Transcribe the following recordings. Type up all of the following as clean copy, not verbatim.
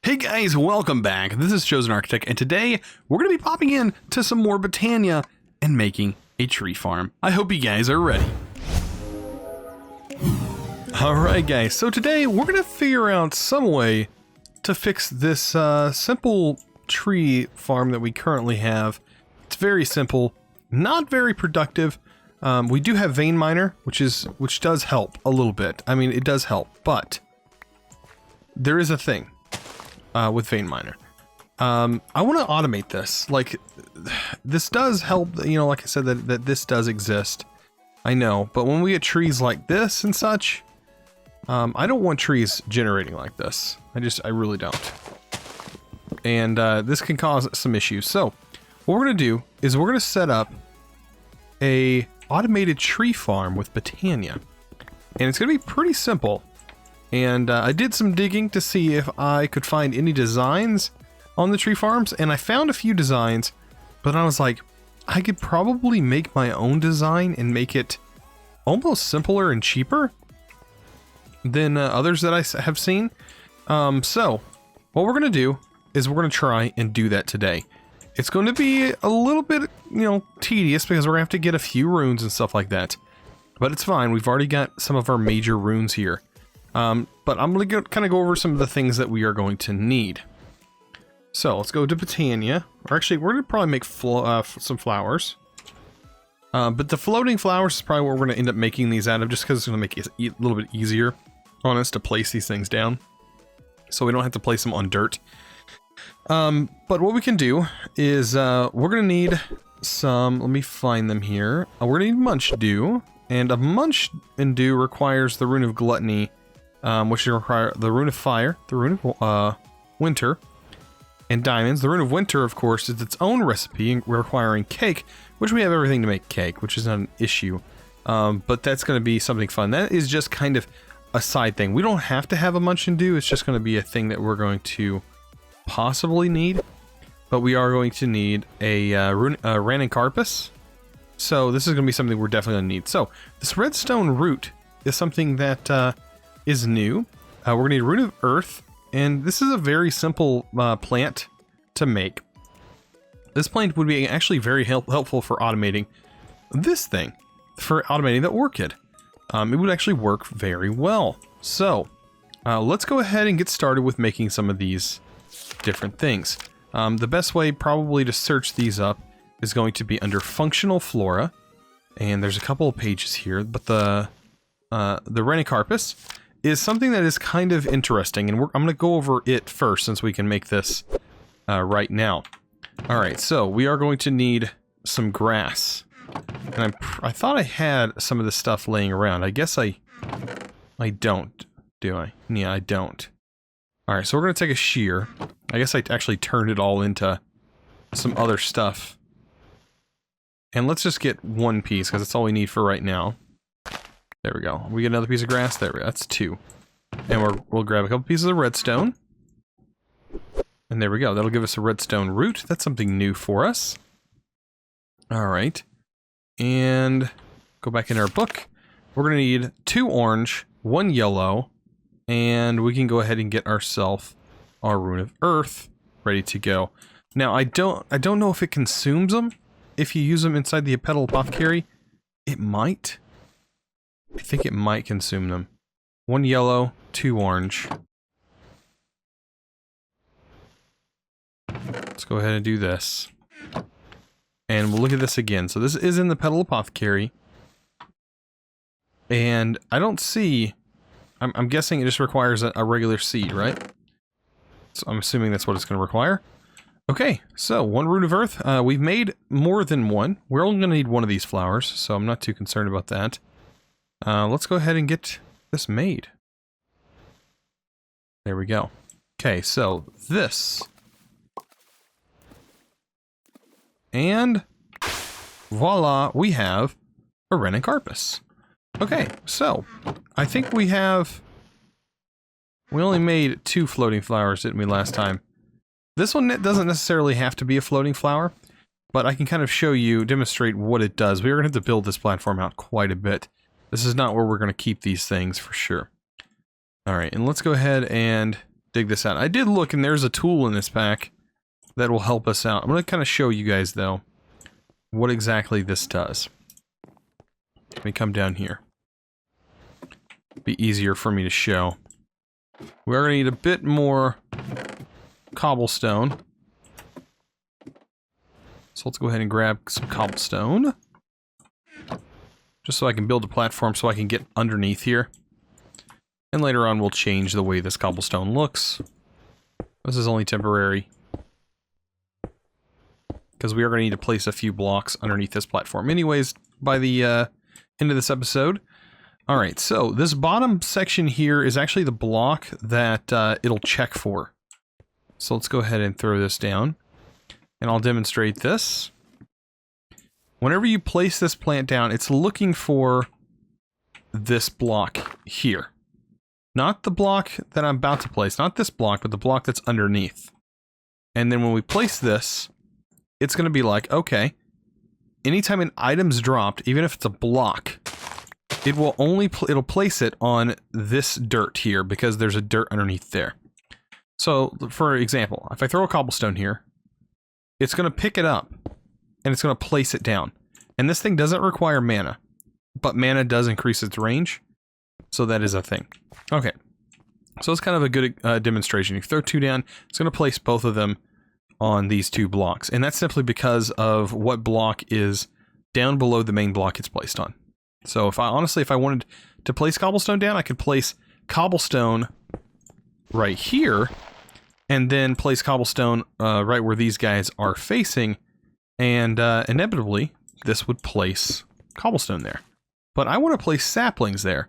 Hey guys, welcome back. This is ChosenArchitect, and today we're going to be popping in to some more botania and making a tree farm. I hope you guys are ready. Alright guys, so today we're going to figure out some way to fix this simple tree farm that we currently have. It's very simple, not very productive. We do have vein miner, which does help a little bit. I mean, it does help, but there is a thing with vein miner. I want to automate this. Like, this does help, you know, like I said, that this does exist. I know, but when we get trees like this and such, I don't want trees generating like this. I really don't. And this can cause some issues. So what we're going to do is we're going to set up a automated tree farm with botania. And it's going to be pretty simple. And I did some digging to see if I could find any designs on the tree farms, and I found a few designs, but I was like, I could probably make my own design and make it almost simpler and cheaper than others that I have seen. So what we're going to do is we're going to try and do that today. It's going to be a little bit, you know, tedious because we're going to have to get a few runes and stuff like that. But it's fine. We've already got some of our major runes here. But I'm going to kind of go over some of the things that we are going to need. So let's go to botania. Or actually, we're going to probably make some flowers. But the floating flowers is probably what we're going to end up making these out of, just because it's going to make it a little bit easier on us to place these things down. So we don't have to place them on dirt. But what we can do is we're going to need some, let me find them here. We're going to need munch dew. And a munch and dew requires the rune of gluttony, which require the rune of fire, the rune of winter, and diamonds. The rune of winter, of course, is its own recipe requiring cake, which we have everything to make cake, which is not an issue. But that's going to be something fun. That is just kind of a side thing. We don't have to have a munch and dew. It's just going to be a thing that we're going to possibly need. But we are going to need a Ranuncarpus. So this is going to be something we're definitely going to need. So this Redstone Root is something that is new. We're going to need Root of Earth. And this is a very simple plant to make. This plant would be actually very helpful for automating this thing. For automating the orchid. It would actually work very well. So let's go ahead and get started with making some of these different things. The best way probably to search these up is going to be under functional flora, and there's a couple of pages here, but the Ranuncarpus is something that is kind of interesting, and I'm going to go over it first since we can make this right now. Alright, so we are going to need some grass, and I thought I had some of this stuff laying around. I guess I don't, do I? Yeah, I don't. Alright, so we're going to take a shear. I guess I actually turned it all into some other stuff. And let's just get one piece, because that's all we need for right now. There we go. We get another piece of grass. There we go. That's two. And we'll grab a couple pieces of redstone. And there we go. That'll give us a redstone root. That's something new for us. Alright. And go back in our book. We're going to need 2 orange, 1 yellow, and we can go ahead and get ourselves our rune of earth ready to go. Now, I don't know if it consumes them. If you use them inside the Untitled Apothecary, it might. I think it might consume them. 1 yellow, 2 orange. Let's go ahead and do this. And we'll look at this again. So this is in the Untitled Apothecary. And I don't see... I'm guessing it just requires a regular seed, right? So I'm assuming that's what it's going to require. Okay, so 1 rune of earth. We've made more than 1. We're only going to need 1 of these flowers, so I'm not too concerned about that. Let's go ahead and get this made. There we go. Okay, so this. And voila, we have a Ranuncarpus. Okay, so I think we only made 2 floating flowers, didn't we, last time? This one doesn't necessarily have to be a floating flower, but I can kind of show you, demonstrate what it does. We're going to have to build this platform out quite a bit. This is not where we're going to keep these things for sure. Alright, and let's go ahead and dig this out. I did look, and there's a tool in this pack that will help us out. I'm going to kind of show you guys, though, what exactly this does. Let me come down here. Be easier for me to show. We're going to need a bit more cobblestone. So let's go ahead and grab some cobblestone. Just so I can build a platform so I can get underneath here. And later on we'll change the way this cobblestone looks. This is only temporary. Because we are going to need to place a few blocks underneath this platform anyways by the end of this episode. Alright, so this bottom section here is actually the block that it'll check for. So let's go ahead and throw this down. And I'll demonstrate this. Whenever you place this plant down, it's looking for this block here. Not the block that I'm about to place, not this block, but the block that's underneath. And then when we place this, it's going to be like, okay, anytime an item's dropped, even if it's a block, it will it'll place it on this dirt here because there's a dirt underneath there. So, for example, if I throw a cobblestone here, it's going to pick it up and it's going to place it down. And this thing doesn't require mana, but mana does increase its range. So that is a thing. Okay. So it's kind of a good demonstration. If you throw two down, it's going to place both of them on these two blocks. And that's simply because of what block is down below the main block it's placed on. So if I wanted to place cobblestone down, I could place cobblestone right here, and then place cobblestone right where these guys are facing, and inevitably this would place cobblestone there. But I want to place saplings there.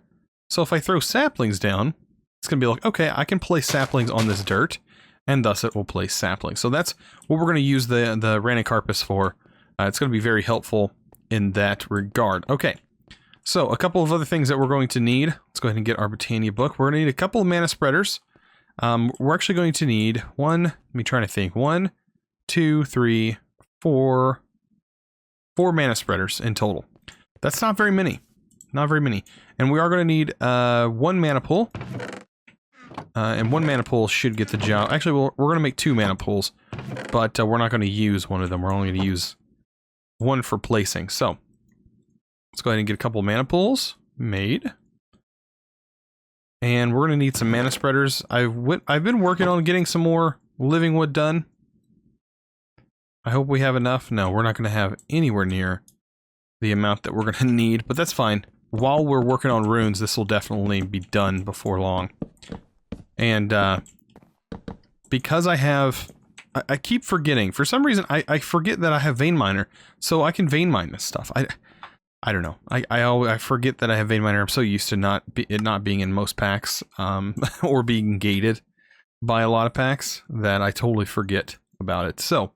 So if I throw saplings down, it's going to be like, okay, I can place saplings on this dirt, and thus it will place saplings. So that's what we're going to use the Ranicarpus for. It's going to be very helpful in that regard. Okay. So, a couple of other things that we're going to need. Let's go ahead and get our Botania book. We're going to need a couple of mana spreaders. We're actually going to need let me try to think. 1, 2, 3, 4 mana spreaders in total. That's not very many. Not very many. And we are going to need 1 mana pool. And 1 mana pool should get the job. Actually, we're going to make 2 mana pools. But we're not going to use one of them. We're only going to use one for placing. So, let's go ahead and get a couple of mana pools made. And we're going to need some mana spreaders. I've been working on getting some more living wood done. I hope we have enough. No, we're not going to have anywhere near the amount that we're going to need, but that's fine. While we're working on runes, this will definitely be done before long. And because I keep forgetting. For some reason, I forget that I have vein miner, so I can vein mine this stuff. I don't know. I forget that I have vein miner. I'm so used to it not being in most packs, or being gated by a lot of packs that I totally forget about it. So,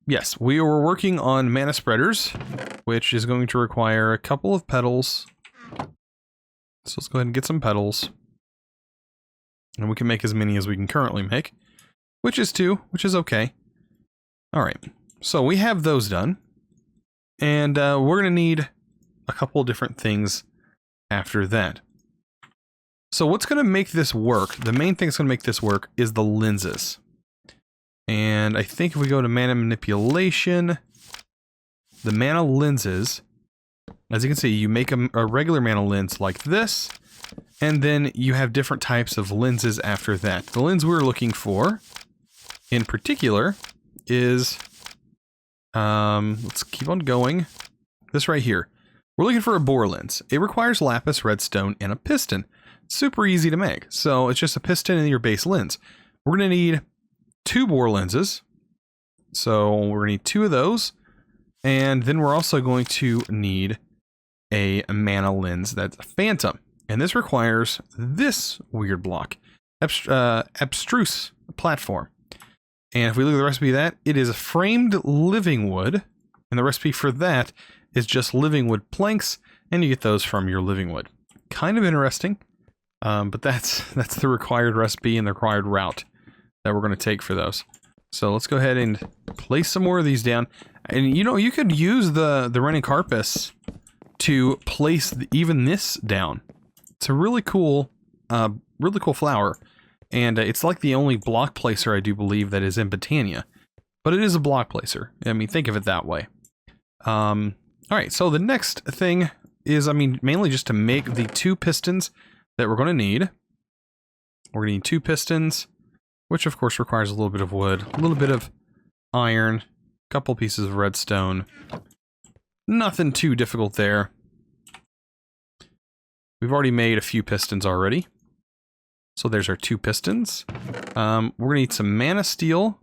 yes, we were working on mana spreaders, which is going to require a couple of petals. So let's go ahead and get some petals. And we can make as many as we can currently make, which is 2, which is okay. Alright, so we have those done. And we're going to need a couple of different things after that. So what's going to make this work, the main thing that's going to make this work is the lenses. And I think if we go to mana manipulation, the mana lenses, as you can see, you make a regular mana lens like this, and then you have different types of lenses after that. The lens we're looking for, in particular, is... let's keep on going. This right here. We're looking for a bore lens. It requires lapis, redstone, and a piston. Super easy to make. So it's just a piston and your base lens. We're going to need 2 bore lenses. So we're going to need 2 of those. And then we're also going to need a mana lens that's a phantom. And this requires this weird block. Abstruse platform. And if we look at the recipe of that, it is a framed living wood. And the recipe for that is just living wood planks. And you get those from your living wood. Kind of interesting. But that's the required recipe and the required route that we're going to take for those. So let's go ahead and place some more of these down. And you know, you could use the Ranicarpus to place even this down. It's a really cool flower. And it's like the only block placer I do believe that is in Botania. But it is a block placer. I mean, think of it that way. Alright, so the next thing is, I mean, mainly just to make the 2 pistons that we're going to need. We're going to need 2 pistons, which of course requires a little bit of wood, a little bit of iron, a couple pieces of redstone. Nothing too difficult there. We've already made a few pistons already. So there's our 2 pistons. We're going to need some mana steel.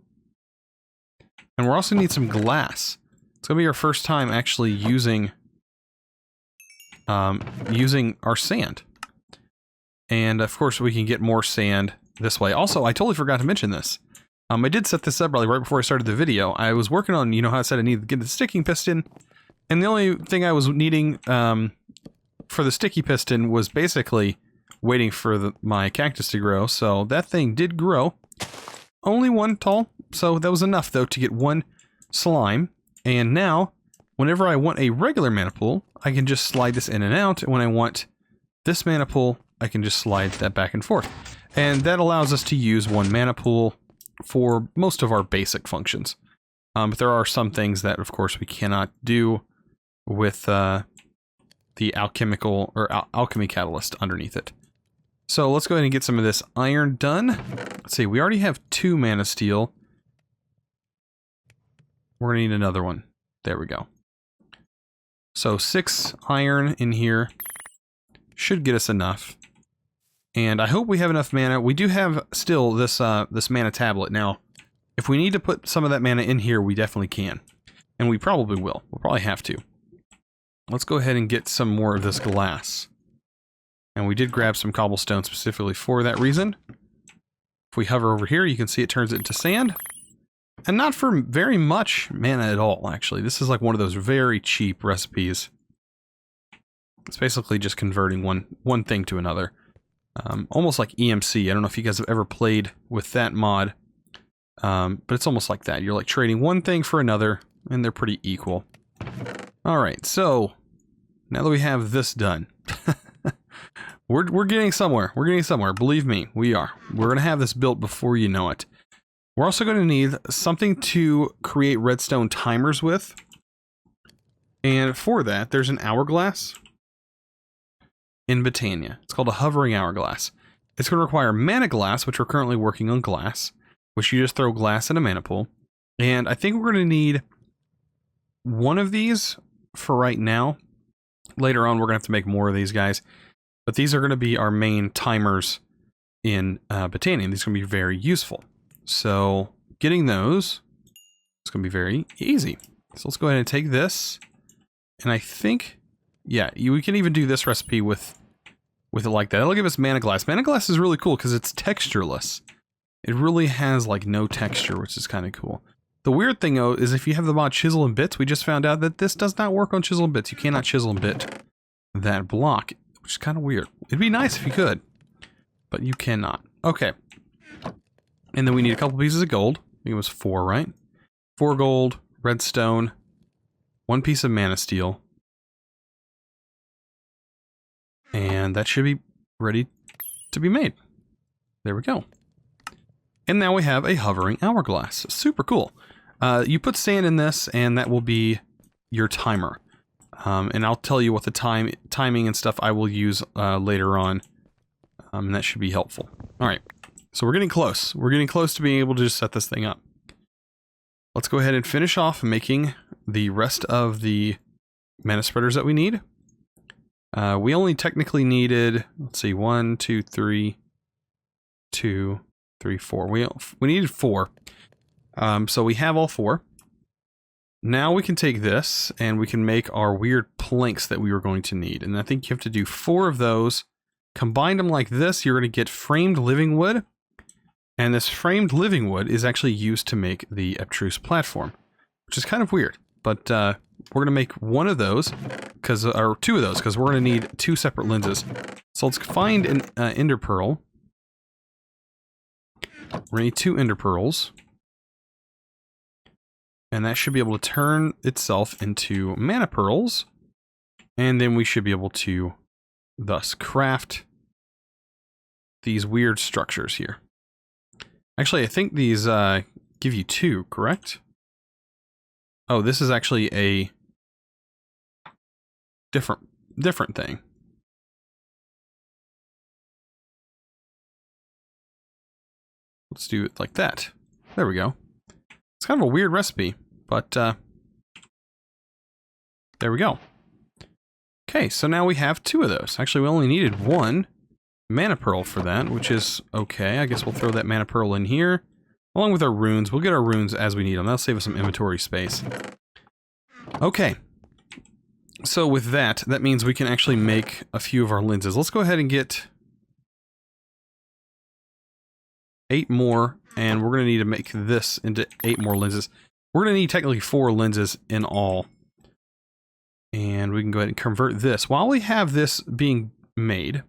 And we're also going to need some glass. It's going to be our first time actually using our sand. And of course we can get more sand this way. Also, I totally forgot to mention this. I did set this up really right before I started the video. I was working on, you know how I said I needed to get the sticking piston. And the only thing I was needing for the sticky piston was basically waiting for my cactus to grow. So that thing did grow. Only 1 tall. So that was enough though to get 1 slime. And now, whenever I want a regular mana pool, I can just slide this in and out. And when I want this mana pool, I can just slide that back and forth. And that allows us to use 1 mana pool for most of our basic functions. But there are some things that, of course, we cannot do with the alchemical or alchemy catalyst underneath it. So let's go ahead and get some of this iron done. Let's see, we already have 2 mana steel. We're going to need another one. There we go. So 6 iron in here should get us enough. And I hope we have enough mana. We do have still this this mana tablet. Now, if we need to put some of that mana in here, we definitely can. And we probably will. We'll probably have to. Let's go ahead and get some more of this glass. And we did grab some cobblestone specifically for that reason. If we hover over here, you can see it turns it into sand. And not for very much mana at all, actually. This is like one of those very cheap recipes. It's basically just converting one thing to another. Almost like EMC. I don't know if you guys have ever played with that mod. But it's almost like that. You're like trading one thing for another, and they're pretty equal. Alright, so now that we have this done, we're getting somewhere. We're getting somewhere. Believe me, we are. We're going to have this built before you know it. We're also going to need something to create redstone timers with. And for that, there's an hourglass in Botania. It's called a hovering hourglass. It's going to require mana glass, which we're currently working on glass, which you just throw glass in a mana pool. And I think we're going to need 1 of these for right now. Later on, we're going to have to make more of these guys. But these are going to be our main timers in Botania. And these are going to be very useful. So getting those is going to be very easy. So let's go ahead and take this. And I think, yeah, we can even do this recipe with it like that. It'll give us mana glass. Mana glass is really cool because it's textureless. It really has like no texture, which is kind of cool. The weird thing though is if you have the mod Chisel and Bits, we just found out that this does not work on Chisel and Bits. You cannot Chisel and Bit that block, which is kind of weird. It'd be nice if you could, but you cannot. Okay. And then we need a couple pieces of gold. I think it was 4, right? 4 gold, redstone, 1 piece of mana steel. And that should be ready to be made. There we go. And now we have a hovering hourglass. Super cool. You put sand in this, and that will be your timer. And I'll tell you what the timing and stuff I will use later on. And that should be helpful. All right. So we're getting close. We're getting close to being able to just set this thing up. Let's go ahead and finish off making the rest of the mana spreaders that we need. We only technically needed, let's see, 1, 2, 3, 2, 3, 4. We needed 4. So we have all 4. Now we can take this and we can make our weird planks that we were going to need. And I think you have to do 4 of those. Combine them like this, you're going to get framed living wood. And this framed living wood is actually used to make the abstruse platform, which is kind of weird. But we're going to make 1 of those, or 2 of those, because we're going to need 2 separate lenses. So let's find an ender pearl. We're going to need 2 ender pearls. And that should be able to turn itself into mana pearls. And then we should be able to thus craft these weird structures here. Actually, I think these give you 2, correct? Oh, this is actually a different thing. Let's do it like that. There we go. It's kind of a weird recipe, but there we go. Okay, so now we have 2 of those. Actually, we only needed 1 mana pearl for that, which is okay. I guess we'll throw that mana pearl in here, along with our runes. We'll get our runes as we need them. That'll save us some inventory space. Okay. So with that, that means we can actually make a few of our lenses. Let's go ahead and get 8 more, and we're going to need to make this into 8 more lenses. We're going to need technically 4 lenses in all. And we can go ahead and convert this. While we have this being made,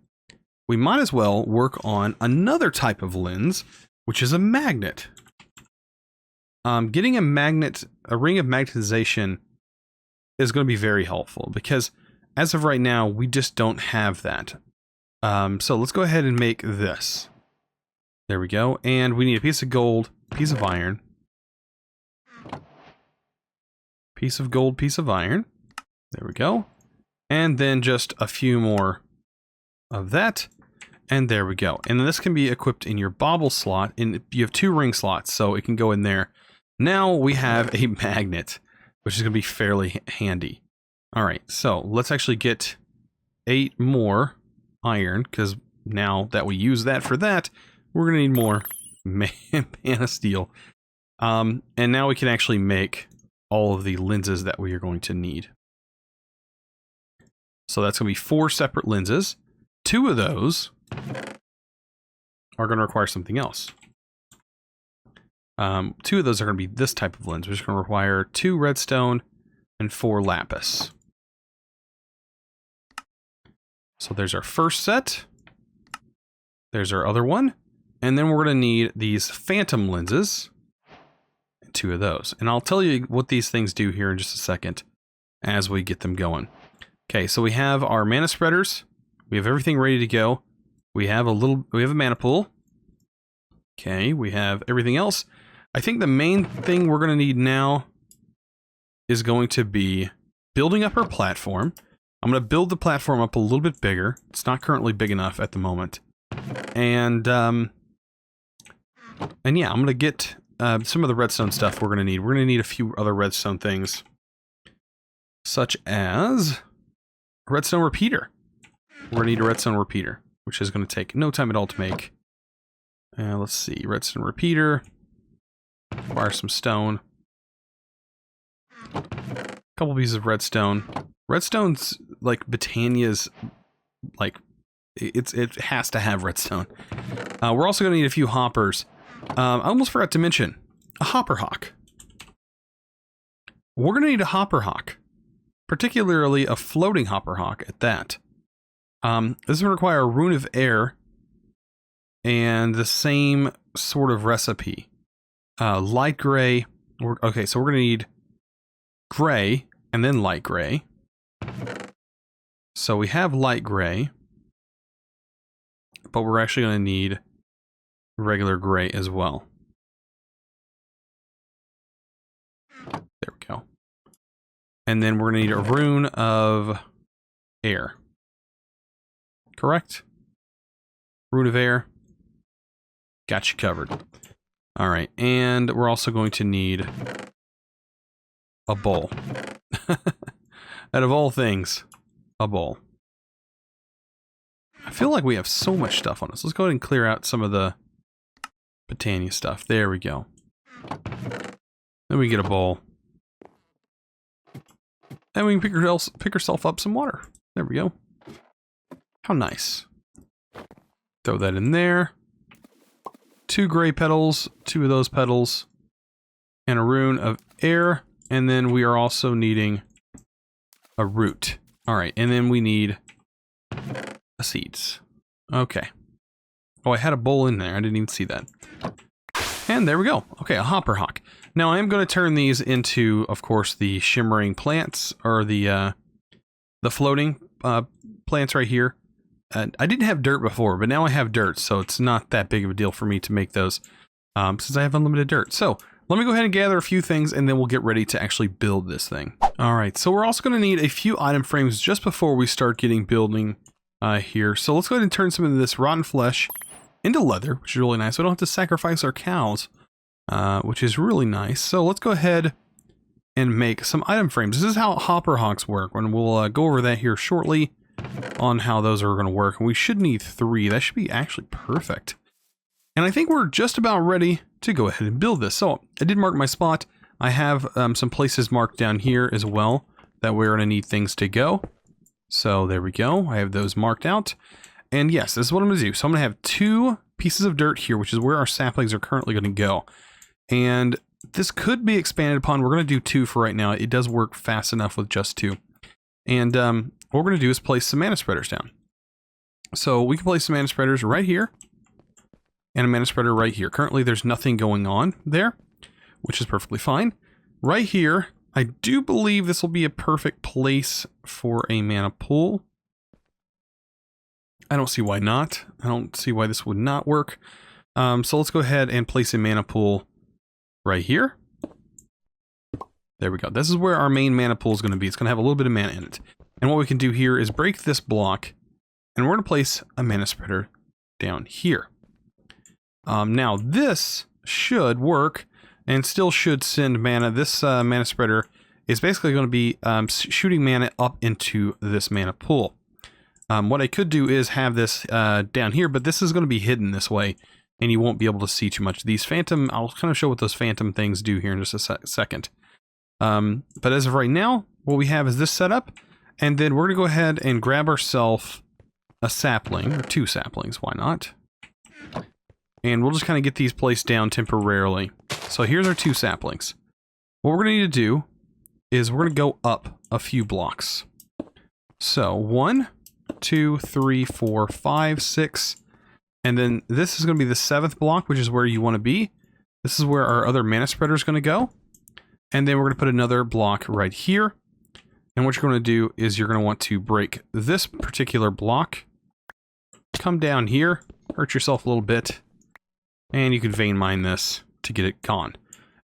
we might as well work on another type of lens, which is a magnet. Getting a magnet, a ring of magnetization, is going to be very helpful, because as of right now, we just don't have that. So let's go ahead and make this. There we go. And we need a piece of gold, piece of iron. Piece of gold, piece of iron. There we go. And then just a few more of that. And there we go. And this can be equipped in your bauble slot. And you have 2 ring slots, so it can go in there. Now we have a magnet, which is going to be fairly handy. All right, so let's actually get 8 more iron, because now that we use that for that, we're going to need more mana steel. And now we can actually make all of the lenses that we are going to need. So that's going to be 4 separate lenses. 2 of those are going to require something else. 2 of those are going to be this type of lens, which is going to require 2 redstone and 4 lapis. So there's our first set. There's our other one. And then we're going to need these phantom lenses. 2 of those. And I'll tell you what these things do here in just a second as we get them going. Okay, so we have our mana spreaders. We have everything ready to go. We have a mana pool. Okay, we have everything else. I think the main thing we're going to need now is going to be building up our platform. I'm going to build the platform up a little bit bigger. It's not currently big enough at the moment. And yeah, I'm going to get some of the redstone stuff we're going to need. We're going to need a few other redstone things, such as Redstone Repeater. We're going to need a Redstone Repeater, which is going to take no time at all to make. Let's see, Redstone Repeater. Require some stone. A couple pieces of redstone. Redstone's like botania's, like, it has to have redstone. We're also going to need a few hoppers. I almost forgot to mention a hopper hawk. We're going to need a hopper hawk, particularly a floating hopper hawk at that. This will require a rune of air and the same sort of recipe. Light gray. Okay, so we're going to need gray and then light gray. So we have light gray, but we're actually going to need regular gray as well. There we go. And then we're going to need a rune of air. Correct? Rune of air. Got you covered. All right, and we're also going to need a bowl. Out of all things, a bowl. I feel like we have so much stuff on us. Let's go ahead and clear out some of the botania stuff. There we go. Then we get a bowl. And we can pick ourselves up some water. There we go. How nice. Throw that in there. 2 gray petals, 2 of those petals, and a rune of air. And then we are also needing a root. All right, and then we need seeds. Okay. Oh, I had a bowl in there. I didn't even see that. And there we go. Okay, a hopper hawk. Now I am going to turn these into, of course, the shimmering plants, or the floating plants right here. I didn't have dirt before, but now I have dirt, so it's not that big of a deal for me to make those. since I have unlimited dirt. So let me go ahead and gather a few things, and then we'll get ready to actually build this thing. All right, so we're also going to need a few item frames just before we start getting building here. So let's go ahead and turn some of this rotten flesh into leather, which is really nice. We don't have to sacrifice our cows, which is really nice. So let's go ahead and make some item frames. This is how hopper hawks work, and we'll go over that here shortly on how those are going to work. And we should need 3. That should be actually perfect. And I think we're just about ready to go ahead and build this. So I did mark my spot. I have some places marked down here as well that we're going to need things to go. So there we go. I have those marked out. And yes, this is what I'm going to do. So I'm going to have 2 pieces of dirt here, which is where our saplings are currently going to go. And this could be expanded upon. We're going to do 2 for right now. It does work fast enough with just 2. And what we're going to do is place some mana spreaders down. So we can place some mana spreaders right here. And a mana spreader right here. Currently there's nothing going on there, which is perfectly fine. Right here, I do believe this will be a perfect place for a mana pool. I don't see why not. I don't see why this would not work. So let's go ahead and place a mana pool right here. There we go. This is where our main mana pool is going to be. It's going to have a little bit of mana in it. And what we can do here is break this block, and we're going to place a mana spreader down here. Now this should work and still should send mana. This mana spreader is basically going to be shooting mana up into this mana pool. What I could do is have this down here, but this is going to be hidden this way, and you won't be able to see too much. These phantom, I'll kind of show what those phantom things do here in just a second. But as of right now, what we have is this setup, and then we're going to go ahead and grab ourselves a sapling, or 2 saplings, why not? And we'll just kind of get these placed down temporarily. So here's our 2 saplings. What we're going to need to do is we're going to go up a few blocks. So 1, 2, 3, 4, 5, 6. And then this is going to be the 7th block, which is where you want to be. This is where our other mana spreader is going to go. And then we're going to put another block right here. And what you're going to do is you're going to want to break this particular block. Come down here, hurt yourself a little bit. And you can vein mine this to get it gone.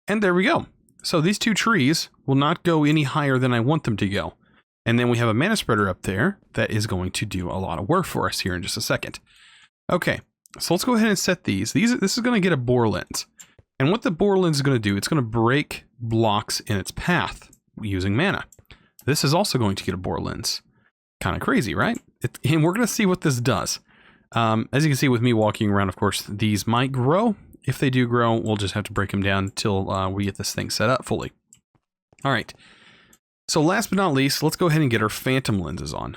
And there we go. So these 2 trees will not go any higher than I want them to go. And then we have a mana spreader up there that is going to do a lot of work for us here in just a second. Okay, so let's go ahead and set these. This is going to get a bore lens. And what the bore lens is going to do, it's going to break blocks in its path using mana. This is also going to get a bore lens. Kind of crazy, right? And we're going to see what this does. As you can see with me walking around, of course, these might grow. If they do grow, we'll just have to break them down until we get this thing set up fully. All right. So last but not least, let's go ahead and get our phantom lenses on.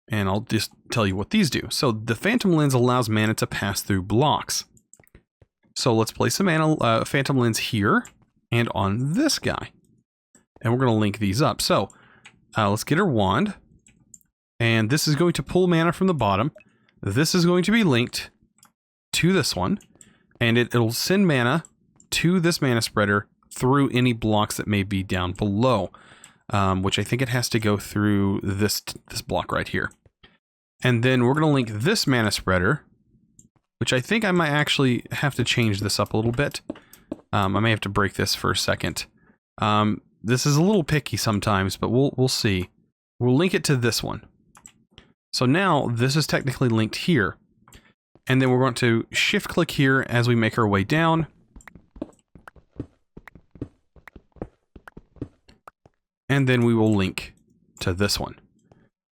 And I'll just tell you what these do. So the phantom lens allows mana to pass through blocks. So let's place a phantom lens here and on this guy. And we're going to link these up. So let's get our wand. And this is going to pull mana from the bottom. This is going to be linked to this one, and it'll send mana to this mana spreader through any blocks that may be down below, which I think it has to go through this block right here. And then we're going to link this mana spreader, which I think I might actually have to change this up a little bit. I may have to break this for a second. This is a little picky sometimes, but we'll see. We'll link it to this one. So now this is technically linked here. And then we're going to shift click here as we make our way down. And then we will link to this one.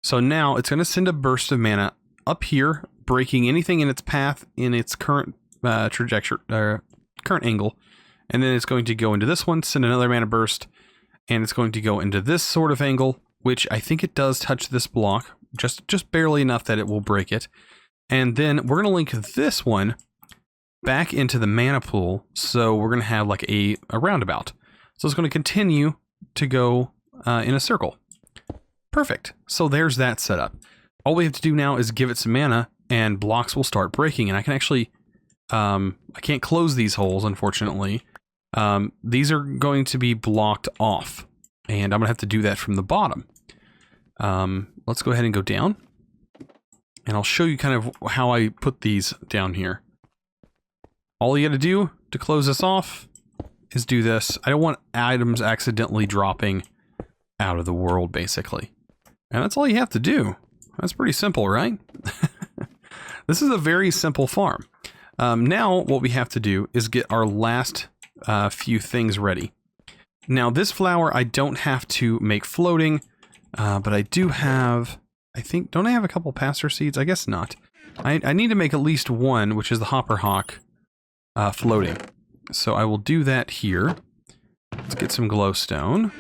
So now it's going to send a burst of mana up here, breaking anything in its path in its current trajectory, current angle. And then it's going to go into this one, send another mana burst, and it's going to go into this sort of angle, which I think it does touch this block. Just barely enough that it will break it. And then we're going to link this one back into the mana pool. So we're going to have like a roundabout. So it's going to continue to go in a circle. Perfect. So there's that setup. All we have to do now is give it some mana and blocks will start breaking. And I can actually, I can't close these holes, unfortunately. These are going to be blocked off. And I'm going to have to do that from the bottom. Let's go ahead and go down. And I'll show you kind of how I put these down here. All you got to do to close this off is do this. I don't want items accidentally dropping out of the world, basically. And that's all you have to do. That's pretty simple, right? This is a very simple farm. Now what we have to do is get our last few things ready. Now this flour I don't have to make floating, but I do have, I think, don't I have a couple pasture seeds? I guess not. I need to make at least one, which is the hopper hawk floating. So I will do that here. Let's get some glowstone.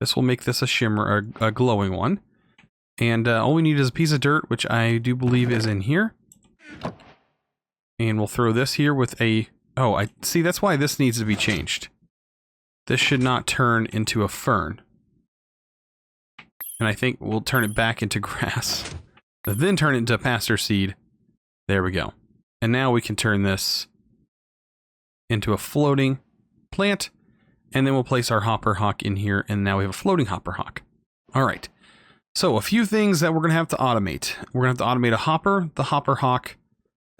This will make this a shimmer, a glowing one. And all we need is a piece of dirt, which I do believe is in here. And we'll throw this here with a... Oh, I see, that's why this needs to be changed. This should not turn into a fern. And I think we'll turn it back into grass. Then turn it into a pasture seed. There we go. And now we can turn this into a floating plant. And then we'll place our hopper hawk in here. And now we have a floating hopper hawk. All right. So a few things that we're going to have to automate. We're going to have to automate a hopper, the hopper hawk,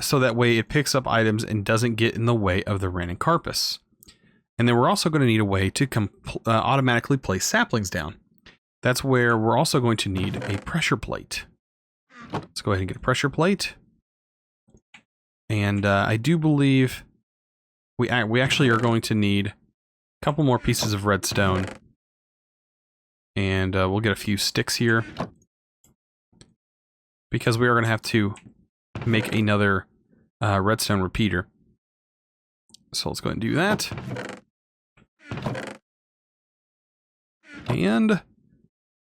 so that way it picks up items and doesn't get in the way of the random carpus. And then we're also going to need a way to automatically place saplings down. That's where we're also going to need a pressure plate. Let's go ahead and get a pressure plate. And I do believe we actually are going to need a couple more pieces of redstone. And we'll get a few sticks here. Because we are going to have to make another redstone repeater. So let's go ahead and do that. And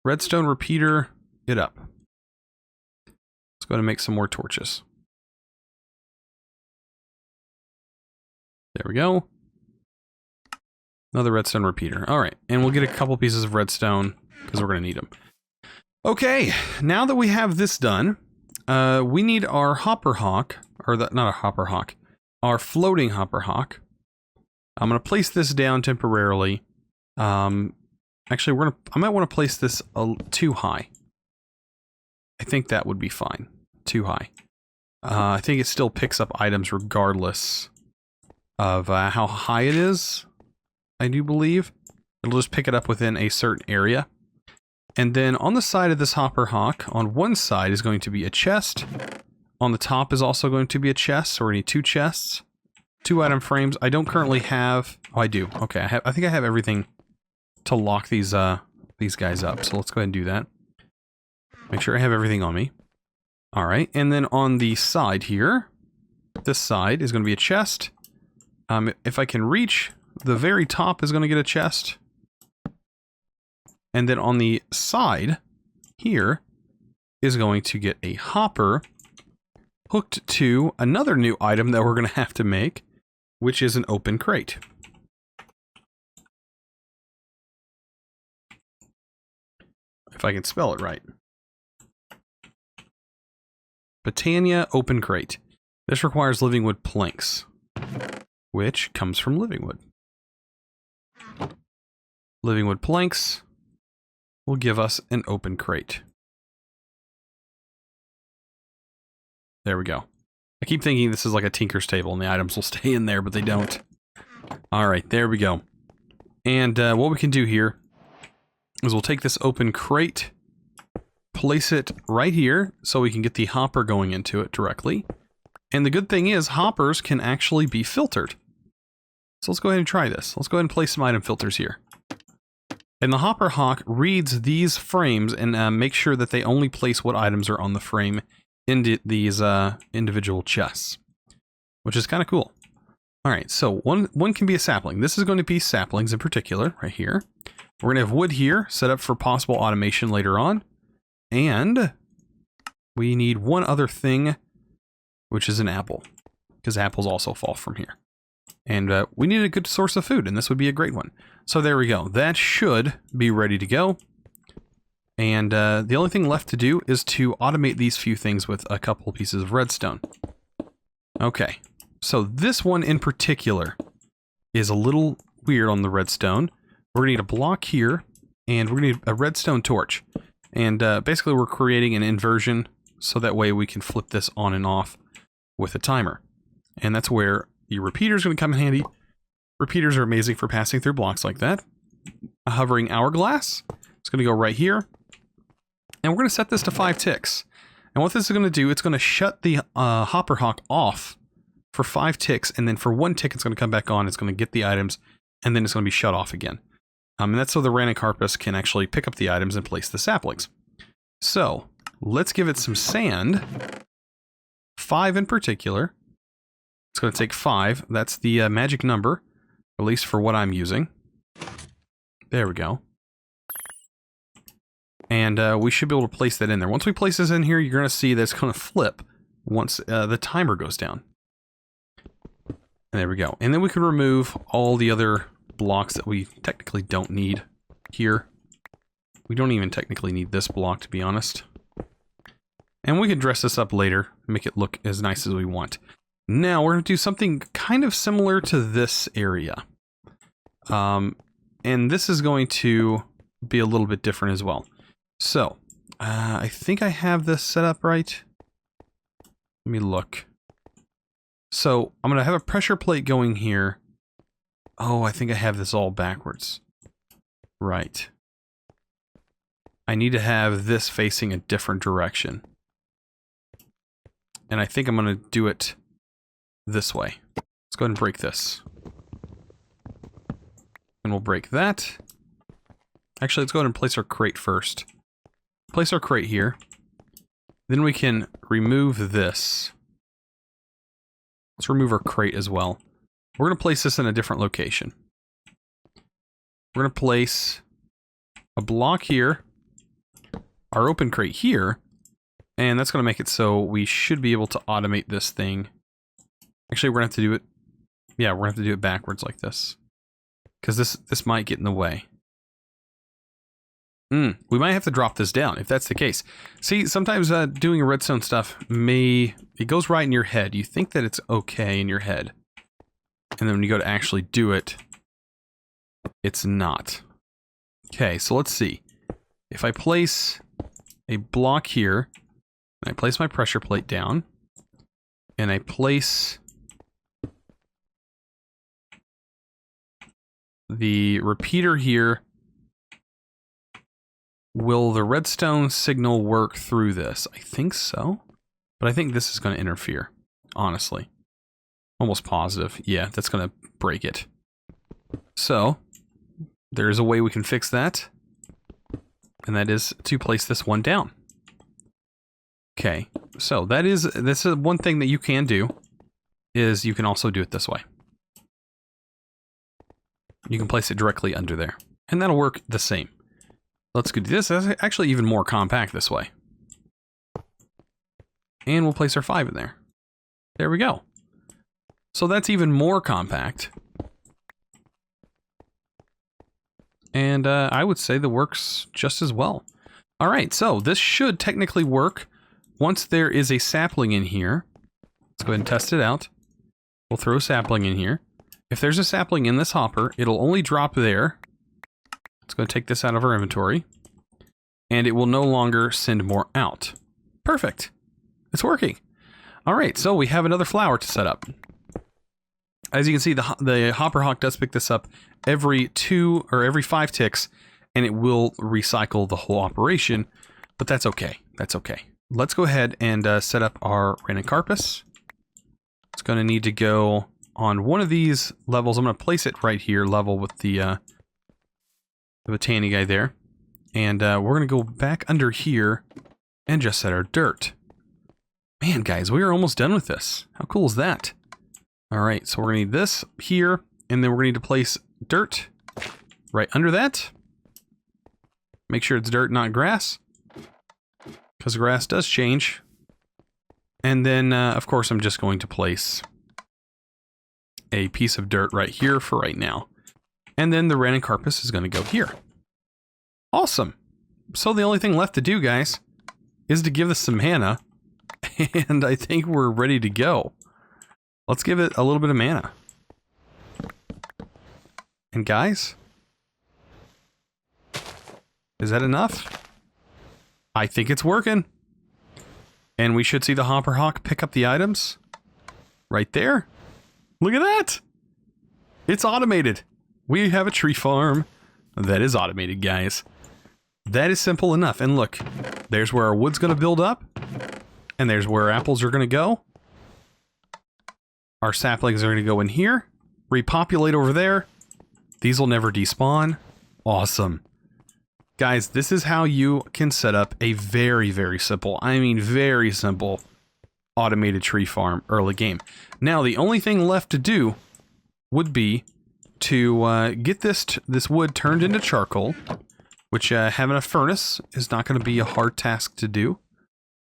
redstone repeater it up. Let's go ahead and make some more torches. There we go. Another redstone repeater. All right, and we'll get a couple pieces of redstone because we're going to need them. Okay, now that we have this done, we need our hopper hawk, or not a hopper hawk, our floating hopper hawk. I'm going to place this down temporarily. Actually, I might want to place this too high. I think that would be fine. Too high. I think it still picks up items regardless of how high it is. I do believe it'll just pick it up within a certain area. And then on the side of this hopper hawk, on one side is going to be a chest. On the top is also going to be a chest, so we need 2 chests. 2 item frames. I don't currently have... Oh, I do. Okay, I think I have everything to lock these guys up. So let's go ahead and do that. Make sure I have everything on me. All right, and then on the side here, this side is going to be a chest. If I can reach, the very top is going to get a chest. And then on the side here is going to get a hopper hooked to another new item that we're going to have to make, which is an open crate. If I can spell it right. Botania open crate. This requires living wood planks, which comes from living wood. Living wood planks will give us an open crate. There we go. I keep thinking this is like a tinker's table and the items will stay in there, but they don't. All right, there we go. And what we can do here is we'll take this open crate, place it right here so we can get the hopper going into it directly. And the good thing is hoppers can actually be filtered. So let's go ahead and try this. Let's go ahead and place some item filters here. And the hopper hawk reads these frames and makes sure that they only place what items are on the frame into these individual chests, which is kind of cool. All right, so one can be a sapling. This is going to be saplings in particular right here. We're going to have wood here set up for possible automation later on. And we need one other thing, which is an apple, because apples also fall from here. And we need a good source of food, and this would be a great one. So there we go. That should be ready to go. And the only thing left to do is to automate these few things with a couple pieces of redstone. Okay, so this one in particular is a little weird on the redstone. We're going to need a block here, and we're going to need a redstone torch. And basically we're creating an inversion, so that way we can flip this on and off with a timer. And that's where The repeater is going to come in handy. Repeaters are amazing for passing through blocks like that. A hovering hourglass. It's going to go right here. And we're going to set this to 5 ticks. And what this is going to do, it's going to shut the hopper hawk off for 5 ticks. And then for 1 tick, it's going to come back on. It's going to get the items. And then it's going to be shut off again. And that's so the Ranicarpus can actually pick up the items and place the saplings. So, let's give it some sand. 5 in particular. It's going to take 5. That's the magic number, at least for what I'm using. There we go. And we should be able to place that in there. Once we place this in here, you're going to see that it's going to flip once the timer goes down. And there we go. And then we can remove all the other blocks that we technically don't need here. We don't even technically need this block, to be honest. And we can dress this up later, make it look as nice as we want. Now, we're going to do something kind of similar to this area. And this is going to be a little bit different as well. So, I think I have this set up right. Let me look. So, I'm going to have a pressure plate going here. Oh, I think I have this all backwards. Right. I need to have this facing a different direction. And I think I'm going to do it this way. Let's go ahead and break this. And we'll break that. Actually, let's go ahead and place our crate first. Place our crate here. Then we can remove this. Let's remove our crate as well. We're going to place this in a different location. We're going to place a block here. Our open crate here. And that's going to make it so we should be able to automate this thing. Actually, we're going to have to do it... Yeah, we're going to have to do it backwards like this. Because this might get in the way. We might have to drop this down, if that's the case. See, sometimes doing redstone stuff it goes right in your head. You think that it's okay in your head. And then when you go to actually do it, it's not. Okay, so let's see. If I place a block here, and I place my pressure plate down, and I place the repeater here, will the redstone signal work through this? I think so. But I think this is going to interfere, honestly. Almost positive. Yeah, that's going to break it. So, there's a way we can fix that. And that is to place this one down. Okay, so this is one thing that you can do, is you can also do it this way. You can place it directly under there. And that'll work the same. Let's go do this. That's actually even more compact this way. And we'll place our 5 in there. There we go. So that's even more compact. And I would say that works just as well. All right, so this should technically work once there is a sapling in here. Let's go ahead and test it out. We'll throw a sapling in here. If there's a sapling in this hopper, it'll only drop there. Let's go take this out of our inventory. And it will no longer send more out. Perfect. It's working. All right, so we have another flower to set up. As you can see, the hopper hawk does pick this up every 2 or every 5 ticks, and it will recycle the whole operation, but that's okay. That's okay. Let's go ahead and set up our Ranicarpus. It's going to need to go on one of these levels. I'm going to place it right here, level with the botania guy there. And we're going to go back under here and just set our dirt. Man, guys, we are almost done with this. How cool is that? All right, so we're going to need this here, and then we're going to need to place dirt right under that. Make sure it's dirt, not grass, because grass does change. And then, of course, I'm just going to place a piece of dirt right here for right now. And then the Ranicarpus is going to go here. Awesome. So the only thing left to do, guys, is to give this some mana. And I think we're ready to go. Let's give it a little bit of mana. And guys, is that enough? I think it's working. And we should see the hopper hawk pick up the items right there. Look at that. It's automated. We have a tree farm that is automated, guys. That is simple enough. And look, there's where our wood's going to build up. And there's where our apples are going to go. Our saplings are going to go in here. Repopulate over there. These will never despawn. Awesome. Guys, this is how you can set up a very, very simple, I mean very simple, automated tree farm early game. Now, the only thing left to do would be to get this wood turned into charcoal, which having a furnace is not going to be a hard task to do.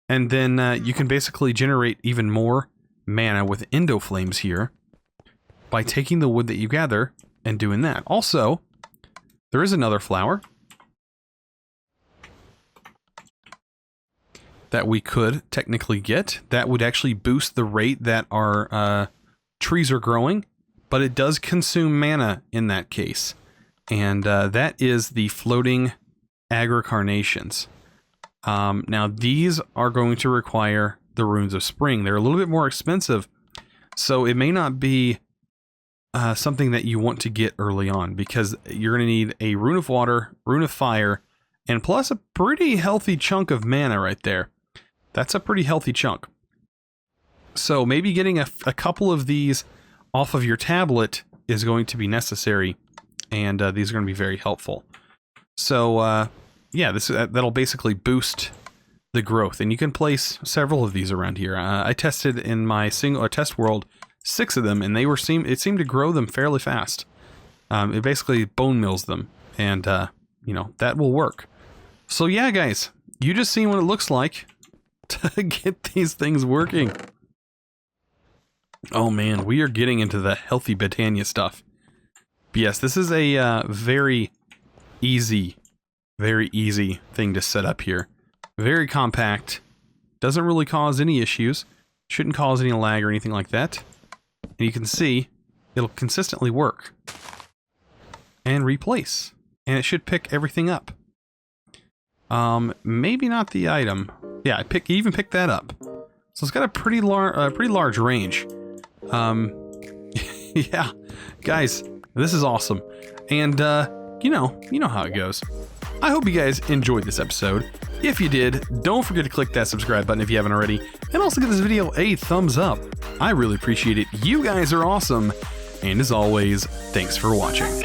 And then you can basically generate even more mana with endo flames here by taking the wood that you gather and doing that. Also, there is another flower that we could technically get. That would actually boost the rate that our trees are growing, but it does consume mana in that case. And that is the floating Agri Carnations. Now these are going to require the runes of spring. They're a little bit more expensive, so it may not be something that you want to get early on, because you're going to need a rune of water, rune of fire, and plus a pretty healthy chunk of mana right there. That's a pretty healthy chunk. So maybe getting a couple of these off of your tablet is going to be necessary, and these are going to be very helpful. So yeah, that'll basically boost the growth, and you can place several of these around here. I tested in my test world 6 of them, and it seemed to grow them fairly fast. It basically bone mills them, and you know, that will work. So yeah, guys, you just seen what it looks like to get these things working. Oh man, we are getting into the healthy botania stuff. But yes, this is a very easy thing to set up here. Very compact. Doesn't really cause any issues. Shouldn't cause any lag or anything like that. And you can see it'll consistently work. And replace. And it should pick everything up. Maybe not the item. Yeah, even picked that up. So it's got a pretty large range. Yeah, guys, this is awesome. And you know how it goes. I hope you guys enjoyed this episode. If you did, don't forget to click that subscribe button if you haven't already, and also give this video a thumbs up. I really appreciate it. You guys are awesome. And as always, thanks for watching.